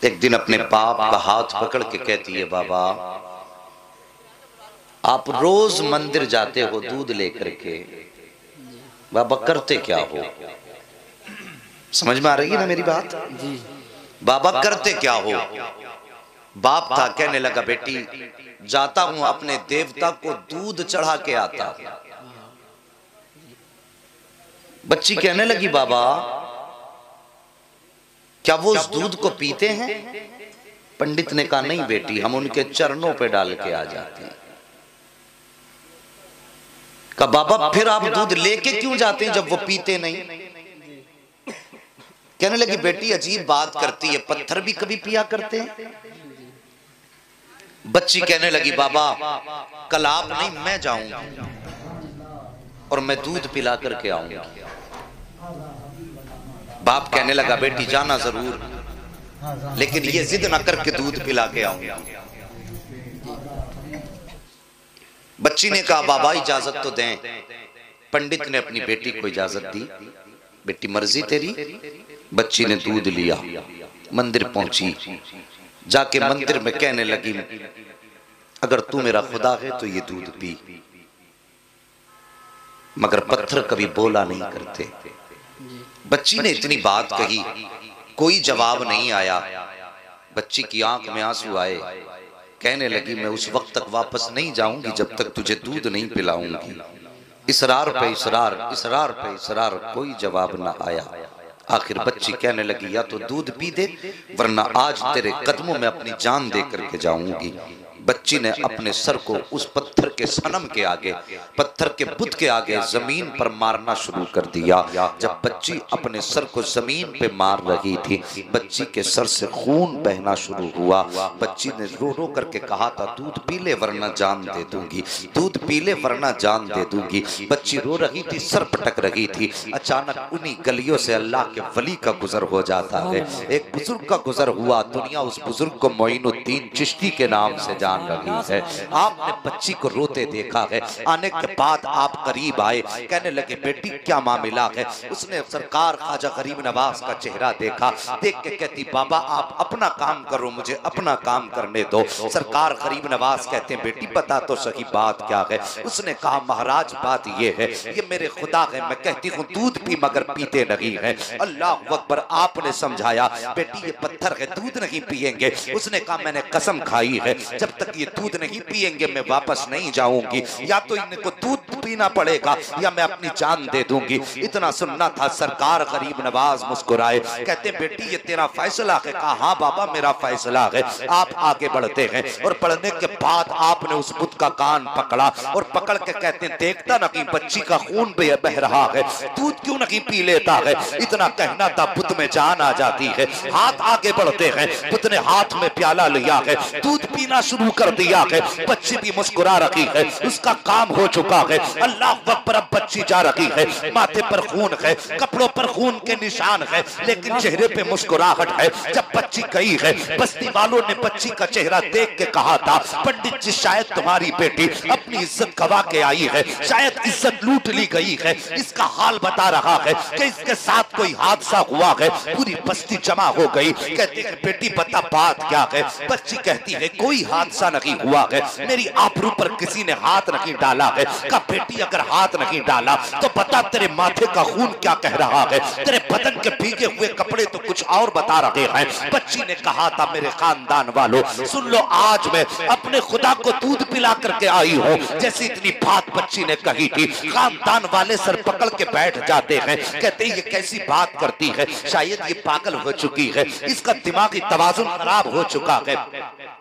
एक दिन अपने बाप का हाथ पकड़ के कहती है, बाबा आप रोज मंदिर जाते हो दूध लेकर के, बाबा करते क्या हो? समझ में आ रही है ना मेरी बात? जी। बाबा करते क्या हो? बाप था, कहने लगा बेटी जाता हूं अपने देवता को दूध चढ़ा के आता। बच्ची कहने लगी, बाबा क्या वो उस दूध को पीते हैं? पंडित ने कहा, नहीं बेटी, हम उनके चरणों पे डाल के आ जाते हैं। कहा, बाबा फिर आप दूध लेके क्यों जाते हैं जब वो पीते नहीं? कहने लगी, बेटी अजीब बात करती है, पत्थर भी कभी पिया करते हैं? बच्ची कहने लगी, बाबा कल आप नहीं मैं जाऊंगी और मैं दूध पिला करके आऊंगी। बाप कहने लगा, बेटी जाना जरूर, लेकिन ये जिद ना करके दूध पिला के आऊंगा। बच्ची ने कहा, बाबा इजाजत तो दें। पंडित ने अपनी बेटी को इजाजत दी, बेटी मर्जी तेरी। बच्ची ने दूध लिया, मंदिर पहुंची, जाके मंदिर में कहने लगी, अगर तू मेरा खुदा है तो ये दूध पी। मगर पत्थर कभी बोला नहीं करते। बच्ची ने इतनी बात कही, कोई जवाब नहीं आया। बच्ची की आंख में आंसू आए, कहने लगी, मैं उस वक्त तक वापस नहीं जाऊंगी जब तक तुझे दूध नहीं पिलाऊंगी। इसरार पे इसरार, इसरार पे इसरार, कोई जवाब ना आया। आखिर बच्ची कहने लगी, या तो दूध पी दे वरना आज तेरे कदमों में अपनी जान दे करके जाऊंगी। बच्ची ने अपने सर को उस पत्थर के सनम के आगे, पत्थर के बुत के आगे जमीन पर मारना शुरू कर दिया। जब बच्ची अपने सर को जमीन पे मार रही थी, बच्ची के सर से खून बहना शुरू हुआ। बच्ची ने रो रो करके कहा था, दूध पी ले वरना जान दे दूंगी, दूध पी ले वरना जान दे दूंगी। बच्ची रो रही थी, सर पटक रही थी। अचानक उन्हीं गलियों से अल्लाह के वली का गुजर हो जाता है। एक बुजुर्ग का गुजर हुआ। दुनिया उस बुजुर्ग को मोइनुद्दीन चिश्ती के नाम से जान रही है। आपने बच्ची को रोते देखा है। आने के बाद आप करीब आए, कहने लगे, बेटी क्या मामला है? उसने सरकार ख्वाजा गरीब नवाज का चेहरा देखा, देख के कहती, बाबा आप अपना काम करो, मुझे अपना काम करने दो। सरकार गरीब नवाज कहते हैं, बेटी बता तो सही बात क्या है? उसने कहा, महाराज बात ये है, ये मेरे खुदा है, मैं कहती हूँ दूध पी मगर पीते नहीं है। अल्लाह अकबर। आपने समझाया, बेटी ये पत्थर है, दूध नहीं पिएंगे। उसने कहा, मैंने कसम खाई है, जब तक ये दूध नहीं पिएंगे मैं वापस नहीं जाऊंगी। या तो इनको दूध पीना पड़ेगा या मैं अपनी जान दे दूंगी। इतना सुनना था। सरकार गरीब नवाज मुस्कुराए, कहते, बेटी ये तेरा फैसला है? कहा, हाँ बाबा मेरा फैसला है। आप आगे बढ़ते हैं और बढ़ने के बाद आपने उस बुत का कान पकड़ा और पकड़ के कहते, देखता ना कि बच्ची का खून बह रहा है, दूध क्यों नहीं पी लेता है? इतना कहना था, बुत में जान आ जाती है। हाथ आगे बढ़ते हैं, बुत ने हाथ में प्याला लिया है, दूध पीना शुरू कर दिया है। बच्ची भी मुस्कुरा रही है, उसका काम हो चुका है। अल्लाह अकबर। अब बच्ची जा रही है, माथे पर खून है, कपड़ों पर खून के निशान है, लेकिन चेहरे पे मुस्कुराहट है। जब बच्ची गई है, बस्ती वालों ने बच्ची का चेहरा देख के कहा था, पंडित जी शायद तुम्हारी बेटी अपनी इज्जत गवा के आई है, शायद इज्जत लूट ली गई है। इसका हाल बता रहा है कि इसके साथ कोई हादसा हुआ है। पूरी बस्ती जमा हो गई, कहती है, बेटी बता बात क्या है? बच्ची कहती है, कोई हादसा नहीं हुआ है, मेरी आबरू पर किसी ने हाथ नहीं डाला है। कहा, बेटी अगर हाथ नहीं डाला तो बता तेरे माथे का खून क्या कह रहा है? तेरे बदन के भीगे हुए कपड़े तो कुछ और बता रहे हैं। बच्ची ने कहा था, मेरे खानदान वालों सुन लो, आज मैं अपने खुदा को दूध पिला करके आई हूँ। जैसी इतनी बात बच्ची ने कही थी, खानदान वाले सर पकड़ के बैठ जाते हैं, कहते ये कैसी बात करती है? शायद ये पागल हो चुकी है, इसका दिमागी तवाजुन खराब हो चुका है,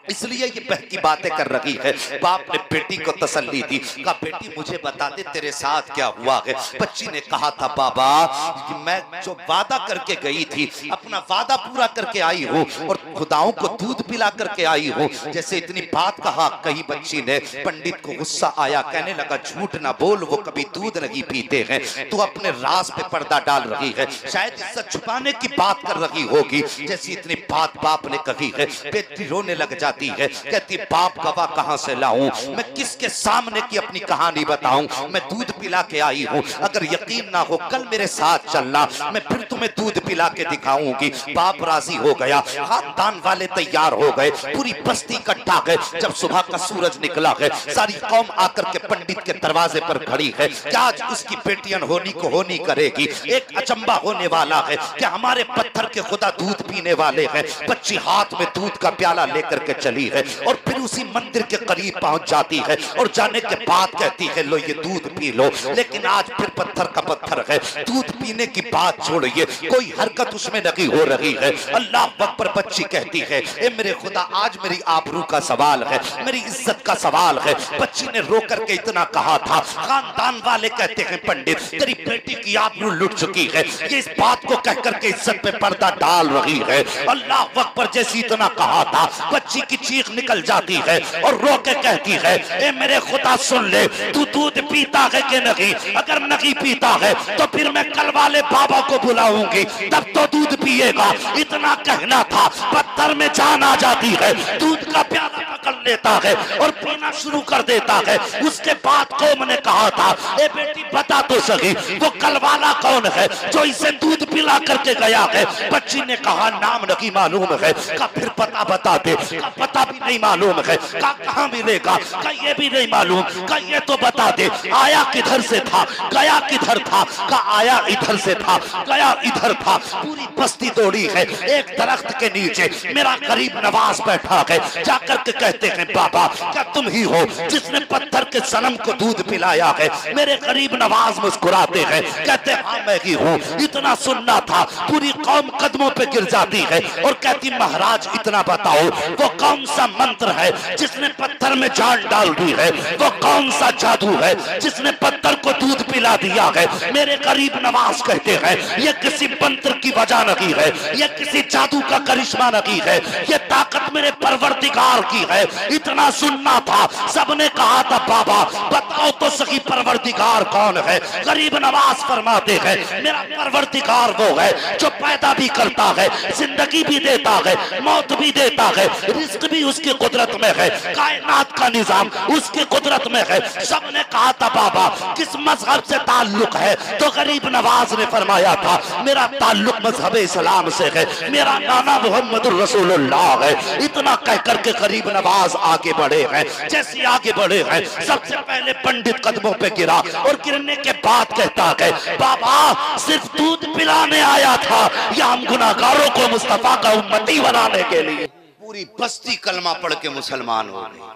इसलिए ये बहकी बातें कर रही है। बाप ने बेटी को तसल्ली दी, कहा, बेटी मुझे बता दे तेरे साथ क्या हुआ है? बच्ची ने कहा था, बाबा कि मैं जो वादा करके गई थी, अपना वादा पूरा करके आई हूँ और खुदाओं को दूध पिला करके आई हूँ। जैसे इतनी बात कही बच्ची ने, पंडित को गुस्सा आया, कहने लगा, झूठ ना बोल, वो कभी दूध नहीं पीते हैं, तू अपने राज पे पर्दा डाल रही है, शायद इज्जत छुपाने की बात कर रही होगी। जैसी इतनी बात बाप ने कही है, बेटी रोने लग जाती है, कहती, बाप गवाह कहां से लाऊं, मैं किसके सामने की अपनी कहानी बताऊं? हूँ, मैं दूध पिला के आई हूँ, अगर यकीन ना हो कल मेरे साथ चलना, मैं फिर तुम्हें दूध पिला के दिखाऊंगी। बाप राजी हो गया, खानदान वाले तैयार हो गए, पूरी बस्ती इकट्ठा गए। जब सुबह का सूरज निकला है, सारी कौम आकर के पंडित के दरवाजे पर खड़ी है कि आज उसकी बेटियन होनी को होनी करेगी। एक अचंबा होने वाला है कि हमारे पत्थर के खुदा दूध पीने वाले हैं। बच्ची हाथ में दूध का प्याला लेकर के चली है और फिर उसी मंदिर के करीब पहुंच जाती है और जाने के बाद कहती है लो ये दूध पी लो। लेकिन आज फिर पत्थर का पत्थर है, दूध पीने की बात छोड़िए, कोई हरकत उसमें नहीं हो रही है। अल्लाह अकबर बच्ची कहती है ए मेरे खुदा आज मेरी आबरू का सवाल है, मेरी इज्जत का सवाल है। बच्ची ने रो करके इतना कहा था, खानदान वाले कहते हैं पंडित तेरी बेटी की आबरू लुट चुकी है, ये इस बात को कह करके इज्जत पे पर्दा डाल रही है। अल्लाह अकबर जैसी इतना कहा था, बच्ची की चीख निकल जाती है और रो के कहती है ए मेरे खुदा सुन ले, तू दूध पीता है कि नहीं? अगर नहीं पीता है तो फिर मैं कल वाले बाबा को बुलाऊंगी, तब तो दूध पिएगा। इतना कहना था, पत्थर में जान आ जाती है, दूध का प्याला पकड़ लेता है और पीना शुरू कर देता है। उसके बाद कौम ने कहा था ए बेटी बता तो सही वो कल वाला कौन है जो इसे दूध पिला करके गया है? बच्ची ने कहा नाम नहीं मालूम है। का फिर पता बता दे, का पता भी नहीं मालूम है, का कहाँ मिलेगा, का ये भी नहीं मालूम, का ये तो बता दे आया किधर से था, गया किधर था, का आया इधर से था, गया इधर था। पूरी बस्ती दौड़ी है, एक दरख्त के नीचे मेरा गरीब नवाज बैठा है। जाकर के कहते हैं बाबा क्या तुम ही हो जिसने पत्थर के सनम को दूध पिलाया है? मेरे गरीब नवाज मुस्कुराते हैं, कहते हाँ मैं ही हूँ। इतना सुनना था, पूरी कौम कदमों पे गिर जाती है और कहती महाराज इतना बताओ वो कौन सा मंत्र है जिसने पत्थर में जान डाल दी है? वो कौन सा जादू है जिसने पत्थर को दूध पिला दिया है? मेरे गरीब नवाज कहते हैं ये किसी मंत्र की वजह नहीं है, ये किसी जादू का करिश्मा नहीं है, ये ताकत मेरे परवरदिगार की है। इतना सुनना था, सबने कहा था बाबा बताओ तो सही परवरदिगार कौन है? गरीब नवाज फरमाते हैं मेरा परवरदिगार वो है जो पैदा भी करता है, जिंदगी भी देता है, मौत भी देता है, रिस्क भी उसकी कुदरत में है, कायनात का निजाम उसकी कुदरत में है। सबने कहा था बाबा किस मजहब से ताल्लुक है? तो गरीब नवाज ने फरमाया था मेरा ताल्लुक मजहब इस्लाम से है, मेरा नाना मोहम्मदुर रसूलुल्लाह है। इतना कह करके गरीब नवाज आगे बढ़े हैं। जैसे आगे बढ़े हैं सबसे पहले पंडित कदमों पे गिरा और गिरने के बाद कहता है बाबा सिर्फ दूध पिलाने आया था या हम गुनाहगारों को मुस्तफा का उम्मती बनाने के लिए? पूरी बस्ती कलमा पढ़ के मुसलमान हो गई।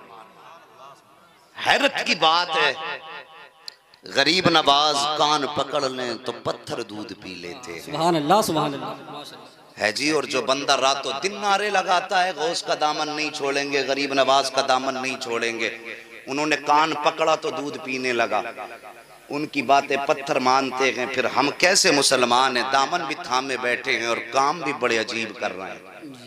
हैरत की बात है, गरीब नवाज कान पकड़ लें तो पत्थर दूध पी लेते हैं। सुभान अल्लाह, सुभान अल्लाह है जी। और जो बंदा रातों दिन नारे लगाता है गौस का दामन नहीं छोड़ेंगे, गरीब नवाज का दामन नहीं छोड़ेंगे, उन्होंने कान पकड़ा तो दूध पीने लगा। उनकी बातें पत्थर मानते हैं, फिर हम कैसे मुसलमान हैं? दामन भी थामे बैठे हैं और काम भी बड़े अजीब कर रहे हैं।